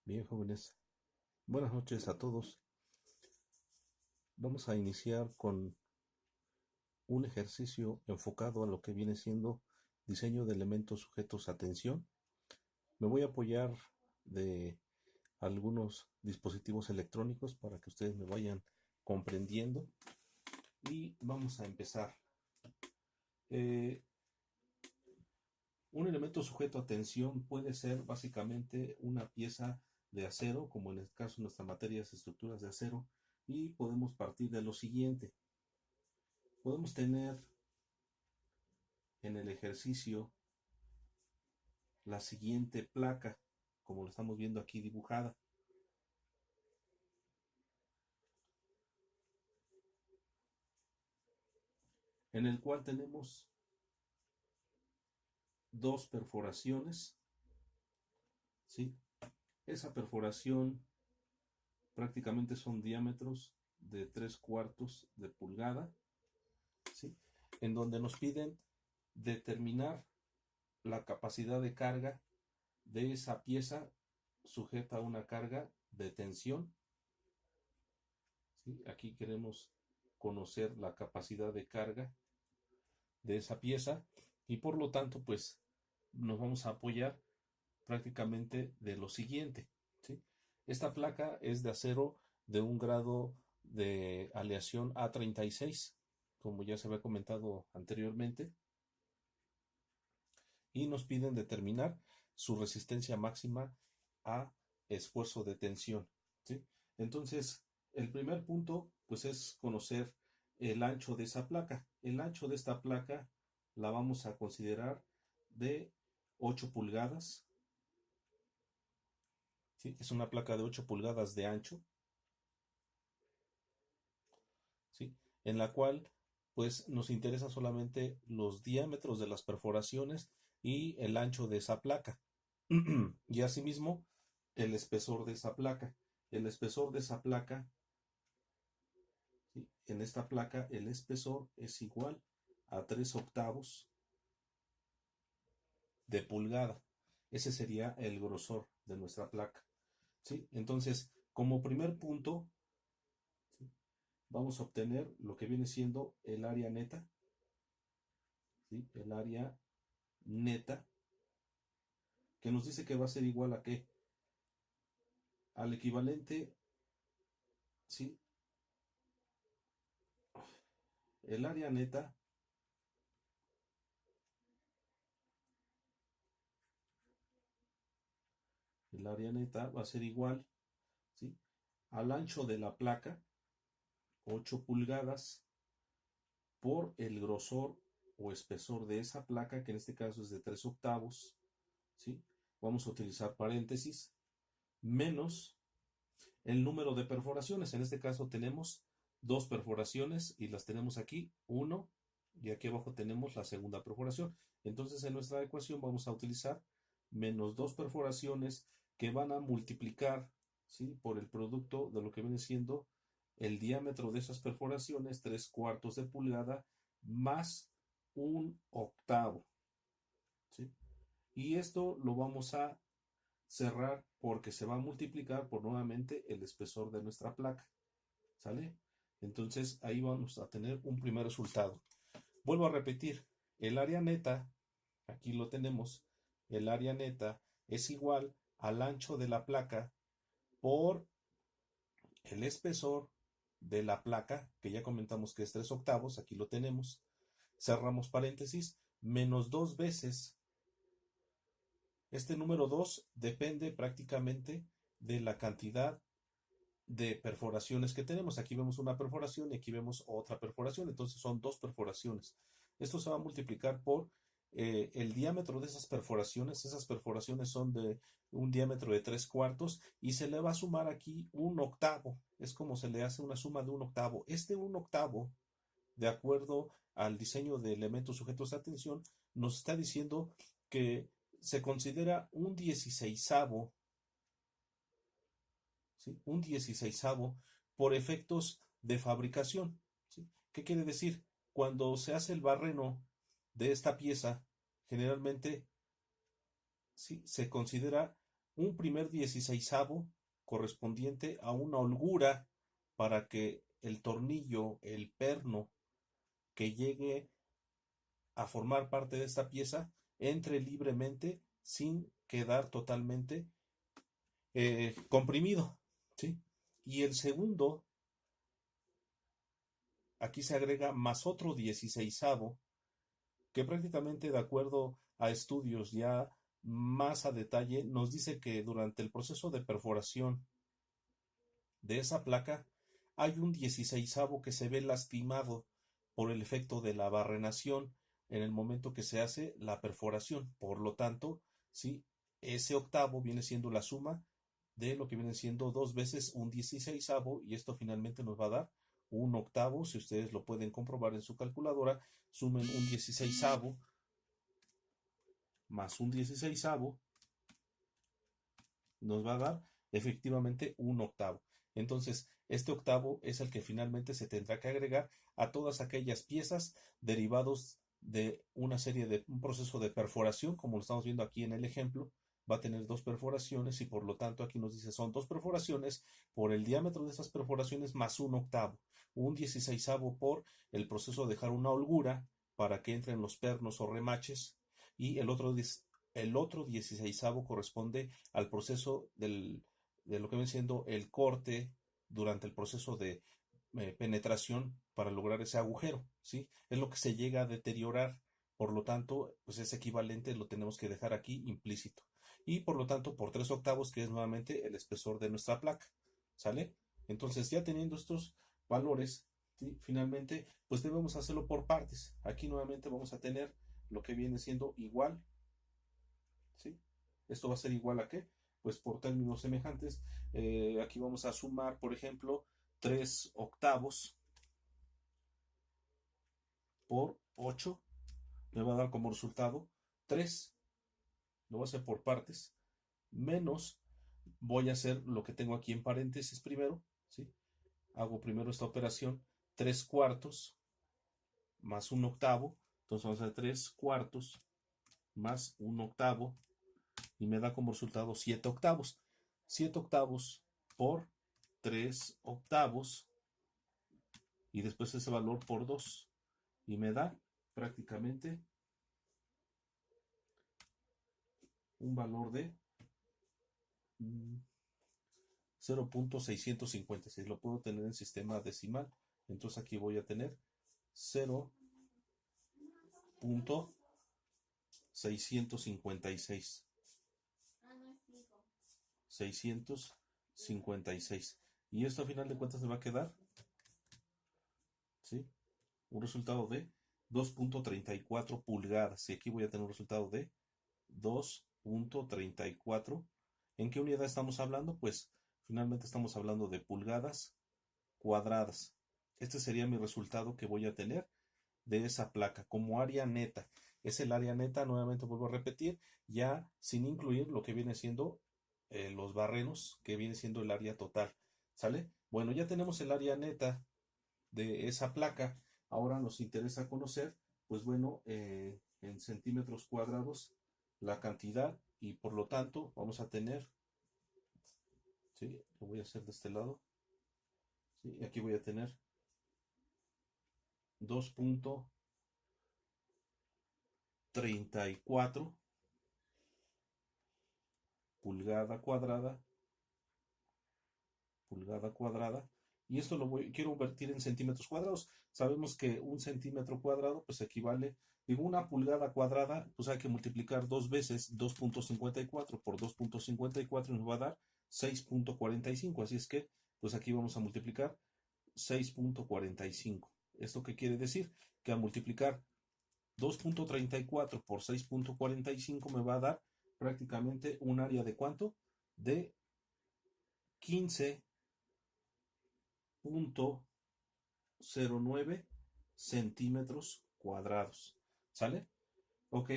Bien, jóvenes. Buenas noches a todos. Vamos a iniciar con un ejercicio enfocado a lo que viene siendo diseño de elementos sujetos a tensión. Me voy a apoyar de algunos dispositivos electrónicos para que ustedes me vayan comprendiendo y vamos a empezar. Eh, un elemento sujeto a tensión puede ser básicamente una pieza de acero, como en el caso de nuestra materia es estructuras de acero, y podemos partir de lo siguiente. Podemos tener en el ejercicio la siguiente placa, como lo estamos viendo aquí dibujada, en el cual tenemos dos perforaciones, ¿sí? Esa perforación prácticamente son diámetros de 3/4 de pulgada, ¿sí? En donde nos piden determinar la capacidad de carga de esa pieza sujeta a una carga de tensión, ¿sí? Aquí queremos conocer la capacidad de carga de esa pieza y por lo tanto pues nos vamos a apoyar prácticamente de lo siguiente, ¿sí? Esta placa es de acero de un grado de aleación A36, como ya se había comentado anteriormente, y nos piden determinar su resistencia máxima a esfuerzo de tensión, ¿sí? Entonces, el primer punto pues es conocer el ancho de esa placa. El ancho de esta placa la vamos a considerar de 8 pulgadas, ¿sí? Es una placa de 8 pulgadas de ancho, ¿sí? En la cual pues nos interesa solamente los diámetros de las perforaciones y el ancho de esa placa. Y asimismo el espesor de esa placa. El espesor de esa placa, ¿sí? En esta placa el espesor es igual a 3/8 de pulgada. Ese sería el grosor de nuestra placa, ¿sí? Entonces, como primer punto, ¿sí? Vamos a obtener lo que viene siendo el área neta, ¿sí? El área neta, que nos dice que va a ser igual a qué? Al equivalente, ¿sí? El área neta, el área neta va a ser igual, ¿sí? Al ancho de la placa, 8 pulgadas, por el grosor o espesor de esa placa, que en este caso es de 3/8, ¿sí? Vamos a utilizar paréntesis, menos el número de perforaciones. En este caso tenemos dos perforaciones y las tenemos aquí, uno, y aquí abajo tenemos la segunda perforación. Entonces en nuestra ecuación vamos a utilizar menos dos perforaciones que van a multiplicar, ¿sí? Por el producto de lo que viene siendo el diámetro de esas perforaciones, 3/4 de pulgada, más 1/8, ¿sí? Y esto lo vamos a cerrar porque se va a multiplicar por nuevamente el espesor de nuestra placa, ¿sale? Entonces ahí vamos a tener un primer resultado. Vuelvo a repetir, el área neta, aquí lo tenemos, el área neta es igual al ancho de la placa por el espesor de la placa, que ya comentamos que es 3/8, aquí lo tenemos, cerramos paréntesis, menos dos veces. Este número 2 depende prácticamente de la cantidad de perforaciones que tenemos. Aquí vemos una perforación y aquí vemos otra perforación, entonces son dos perforaciones. Esto se va a multiplicar por el diámetro de esas perforaciones son de un diámetro de 3/4 y se le va a sumar aquí 1/8, es como se le hace una suma de 1/8. Este 1/8, de acuerdo al diseño de elementos sujetos a tensión, nos está diciendo que se considera un 16avo, ¿sí? Un 16avo por efectos de fabricación, ¿sí? ¿Qué quiere decir? Cuando se hace el barreno de esta pieza, generalmente, ¿sí? Se considera un primer 16avo correspondiente a una holgura para que el tornillo, el perno que llegue a formar parte de esta pieza entre libremente sin quedar totalmente comprimido, ¿sí? Y el segundo, aquí se agrega más otro 16avo, que prácticamente de acuerdo a estudios ya más a detalle, nos dice que durante el proceso de perforación de esa placa hay un 16avo que se ve lastimado por el efecto de la barrenación en el momento que se hace la perforación. Por lo tanto, ¿sí? Ese octavo viene siendo la suma de lo que viene siendo dos veces un 16avo y esto finalmente nos va a dar un octavo. Si ustedes lo pueden comprobar en su calculadora, sumen un 16avo más un 16avo nos va a dar efectivamente un octavo. Entonces, este octavo es el que finalmente se tendrá que agregar a todas aquellas piezas derivados de una serie de un proceso de perforación, como lo estamos viendo aquí en el ejemplo. Va a tener dos perforaciones y por lo tanto aquí nos dice son dos perforaciones por el diámetro de esas perforaciones más un octavo, un 16avo por el proceso de dejar una holgura para que entren los pernos o remaches y el otro 16avo corresponde al proceso de lo que viene siendo el corte durante el proceso de penetración para lograr ese agujero, ¿sí? Es lo que se llega a deteriorar, por lo tanto, pues ese equivalente lo tenemos que dejar aquí implícito. Y por lo tanto, por 3 octavos, que es nuevamente el espesor de nuestra placa, ¿sale? Entonces, ya teniendo estos valores, ¿sí? Finalmente, pues debemos hacerlo por partes. Aquí nuevamente vamos a tener lo que viene siendo igual, ¿sí? Esto va a ser igual a qué? Pues por términos semejantes, aquí vamos a sumar, por ejemplo, 3 octavos por 8, me va a dar como resultado 3, lo voy a hacer por partes, menos, voy a hacer lo que tengo aquí en paréntesis primero, ¿sí? Hago primero esta operación, 3 cuartos más un octavo, entonces vamos a hacer 3 cuartos más un octavo, y me da como resultado 7 octavos. 7 octavos por 3 octavos y después ese valor por 2 y me da prácticamente un valor de 0.656. Lo puedo tener en sistema decimal. Entonces aquí voy a tener 0.656. 656. Y esto a final de cuentas me va a quedar, ¿sí? Un resultado de 2.34 pulgadas. Y aquí voy a tener un resultado de 2.34. ¿En qué unidad estamos hablando? Pues finalmente estamos hablando de pulgadas cuadradas. Este sería mi resultado que voy a tener de esa placa como área neta. Es el área neta, nuevamente vuelvo a repetir, ya sin incluir lo que viene siendo los barrenos, que viene siendo el área total. ¿Sale? Bueno, ya tenemos el área neta de esa placa. Ahora nos interesa conocer, pues bueno, en centímetros cuadrados la cantidad y por lo tanto vamos a tener, ¿sí? Lo voy a hacer de este lado, ¿sí? Y aquí voy a tener 2.34 pulgada cuadrada, y esto quiero convertir en centímetros cuadrados. Sabemos que un centímetro cuadrado pues equivale, digo, una pulgada cuadrada, pues hay que multiplicar dos veces 2.54 por 2.54 y nos va a dar 6.45, así es que pues aquí vamos a multiplicar 6.45. ¿Esto qué quiere decir? Que al multiplicar 2.34 por 6.45 me va a dar prácticamente un área de ¿cuánto? De 15.09 centímetros cuadrados. ¿Sale? Ok.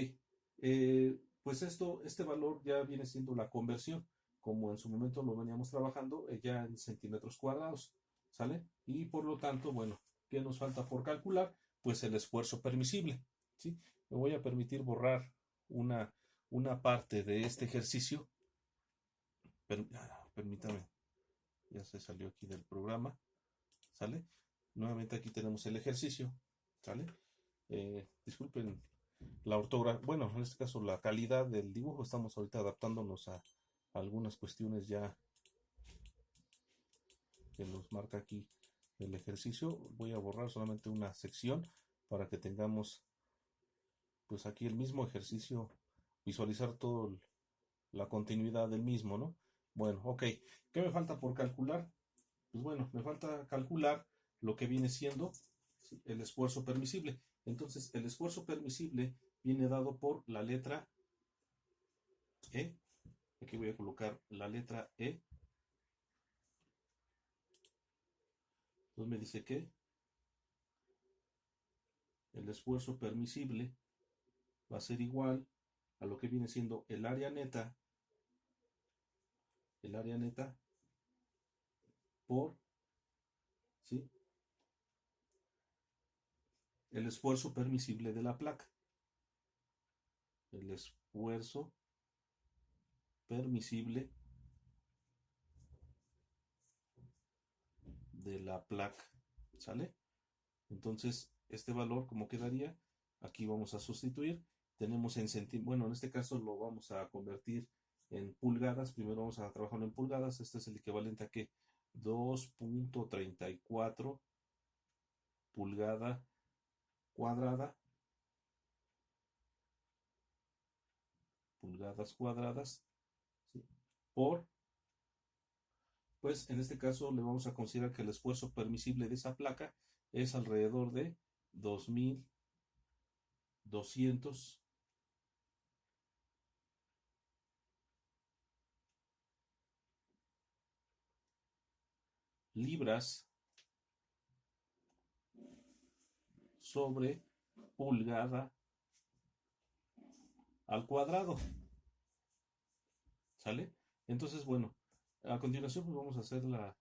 Pues este valor ya viene siendo la conversión, como en su momento lo veníamos trabajando, ya en centímetros cuadrados. ¿Sale? Y por lo tanto, bueno, ¿qué nos falta por calcular? Pues el esfuerzo permisible. ¿Sí? Me voy a permitir borrar una parte de este ejercicio Permítame, ya se salió aquí del programa, ¿sale? Nuevamente aquí tenemos el ejercicio, ¿sale? Disculpen la ortografía, bueno, en este caso la calidad del dibujo, estamos ahorita adaptándonos a algunas cuestiones ya que nos marca aquí el ejercicio. Voy a borrar solamente una sección para que tengamos pues aquí el mismo ejercicio, visualizar toda la continuidad del mismo, ¿no? Bueno, ok, ¿qué me falta por calcular? Pues bueno, me falta calcular lo que viene siendo, ¿sí?, el esfuerzo permisible. Entonces, el esfuerzo permisible viene dado por la letra E. Aquí voy a colocar la letra E. Entonces me dice que el esfuerzo permisible va a ser igual a lo que viene siendo el área neta por, ¿sí?, el esfuerzo permisible de la placa. El esfuerzo permisible de la placa, ¿sale? Entonces, este valor, ¿cómo quedaría? Aquí vamos a sustituir. Tenemos en centímetros, bueno, en este caso lo vamos a convertir en pulgadas. Primero vamos a trabajar en pulgadas. Este es el equivalente a que 2.34 pulgada cuadrada, pulgadas cuadradas, ¿sí?, por, pues en este caso le vamos a considerar que el esfuerzo permisible de esa placa es alrededor de 2.200 libras sobre pulgada al cuadrado, ¿sale? Entonces, bueno, a continuación pues vamos a hacer la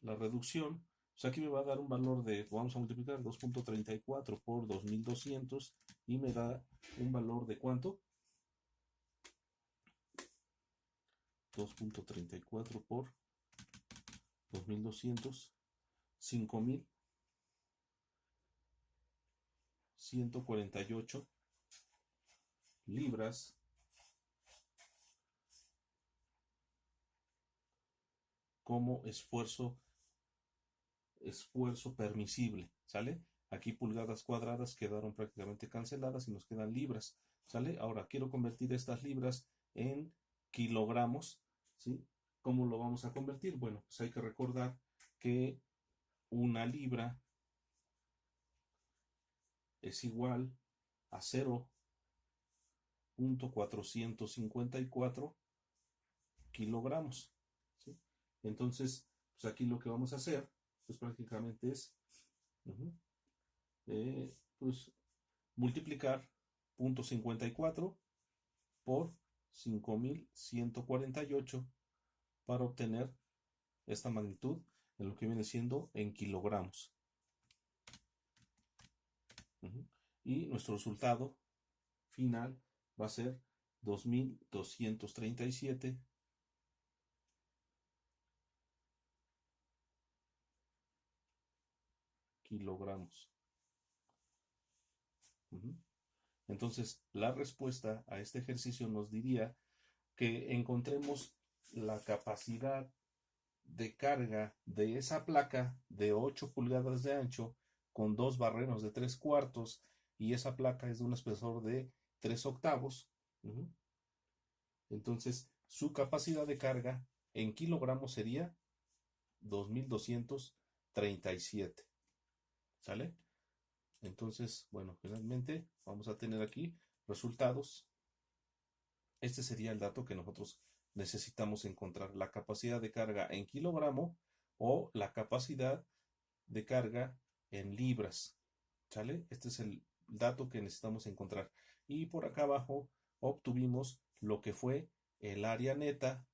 reducción. Pues aquí me va a dar un valor de, vamos a multiplicar 2.34 por 2.200 y me da un valor de ¿cuánto? 2.34 por 2.200, 5.148 libras como esfuerzo permisible, ¿sale? Aquí pulgadas cuadradas quedaron prácticamente canceladas y nos quedan libras, ¿sale? Ahora quiero convertir estas libras en kilogramos, ¿sí? ¿Cómo lo vamos a convertir? Bueno, pues hay que recordar que una libra es igual a 0.454 kilogramos, ¿sí? Entonces, pues aquí lo que vamos a hacer, pues prácticamente es, pues multiplicar 0.54 por 5.148 para obtener esta magnitud en lo que viene siendo en kilogramos. Y nuestro resultado final va a ser 2.237 kilogramos. Entonces, la respuesta a este ejercicio nos diría que encontremos la capacidad de carga de esa placa de 8 pulgadas de ancho con 2 barrenos de 3/4 y esa placa es de un espesor de 3/8. Entonces, su capacidad de carga en kilogramos sería 2.237. ¿Sale? Entonces, bueno, finalmente vamos a tener aquí resultados. Este sería el dato que nosotros necesitamos encontrar, la capacidad de carga en kilogramo o la capacidad de carga en libras. ¿Sale? Este es el dato que necesitamos encontrar. Y por acá abajo obtuvimos lo que fue el área neta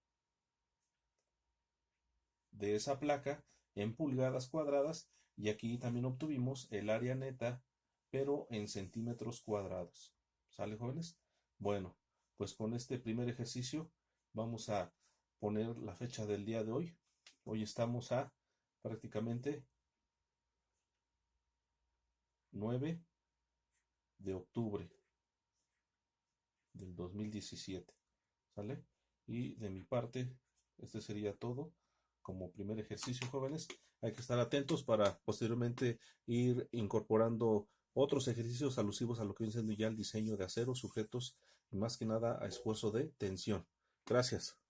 de esa placa en pulgadas cuadradas, y aquí también obtuvimos el área neta pero en centímetros cuadrados. ¿Sale, jóvenes? Bueno, pues con este primer ejercicio vamos a poner la fecha del día de hoy. Hoy estamos a prácticamente 9 de octubre del 2017. ¿Sale? Y de mi parte, este sería todo como primer ejercicio, jóvenes. Hay que estar atentos para posteriormente ir incorporando otros ejercicios alusivos a lo que viene siendo ya el diseño de acero, sujetos y más que nada a esfuerzo de tensión. Gracias.